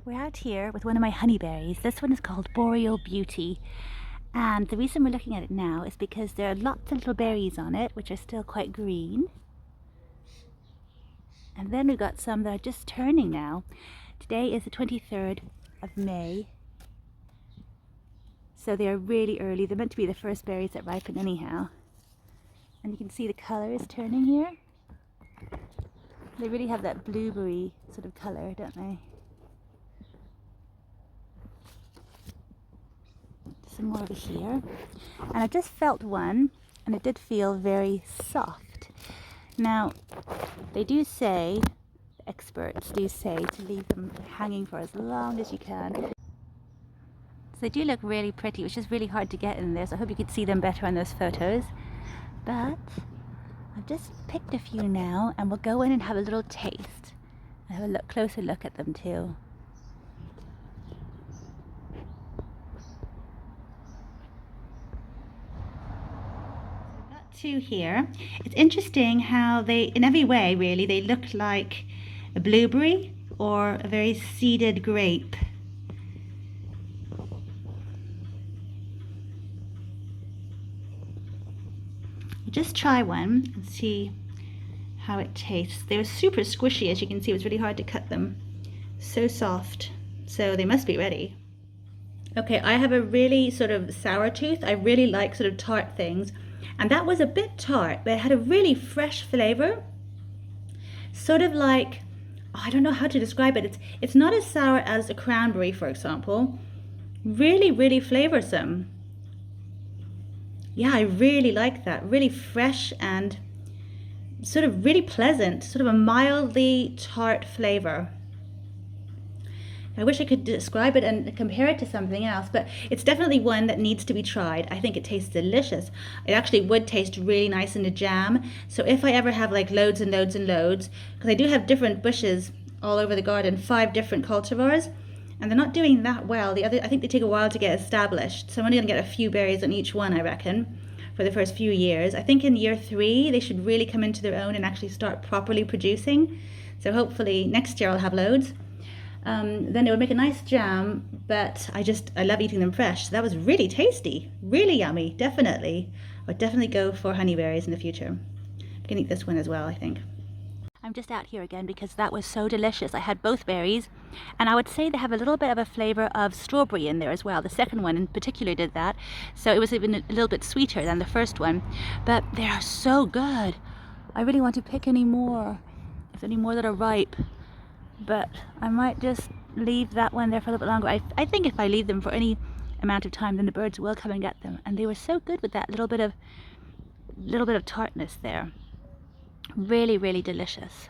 We're out here with one of my honeyberries. This one is called Boreal Beauty. And the reason we're looking at it now is because there are lots of little berries on it, which are still quite green. And then we've got some that are just turning now. Today is the 23rd of May. So they are really early. They're meant to be the first berries that ripen anyhow. And you can see the color is turning here. They really have that blueberry sort of color, don't they? Some more over here, and I just felt one and it did feel very soft. Now they do say, the experts do say, to leave them hanging for as long as you can. So they do look really pretty, which is really hard to get in there, so I hope you could see them better on those photos. But I've just picked a few now and we'll go in and have a little taste and have a closer look at them too. Two here. It's interesting how they, in every way really, they look like a blueberry or a very seeded grape. Just try one and see how it tastes. They were super squishy, as you can see. It was really hard to cut them. So soft. So they must be ready. Okay, I have a really sort of sour tooth. I really like sort of tart things. And that was a bit tart, but it had a really fresh flavor. Sort of like, I don't know how to describe it. It's not as sour as a cranberry, for example. Really, really flavorsome. Yeah, I really like that. Really fresh and sort of really pleasant. Sort of a mildly tart flavor. I wish I could describe it and compare it to something else, but it's definitely one that needs to be tried. I think it tastes delicious. It actually would taste really nice in a jam. So if I ever have like loads and loads and loads, because I do have different bushes all over the garden, 5 different cultivars, and they're not doing that well. I think they take a while to get established. So I'm only gonna get a few berries on each one, I reckon, for the first few years. I think in year 3, they should really come into their own and actually start properly producing. So hopefully next year I'll have loads. Then it would make a nice jam, but I love eating them fresh. So that was really tasty, really yummy, definitely. I would definitely go for honeyberries in the future. I can eat this one as well, I think. I'm just out here again because that was so delicious. I had both berries, and I would say they have a little bit of a flavor of strawberry in there as well. The second one in particular did that, so it was even a little bit sweeter than the first one, but they are so good. I really want to pick any more, if any more that are ripe. But I might just leave that one there for a little bit longer. I think if I leave them for any amount of time, then the birds will come and get them. And they were so good with that little bit of tartness there. Really, really delicious.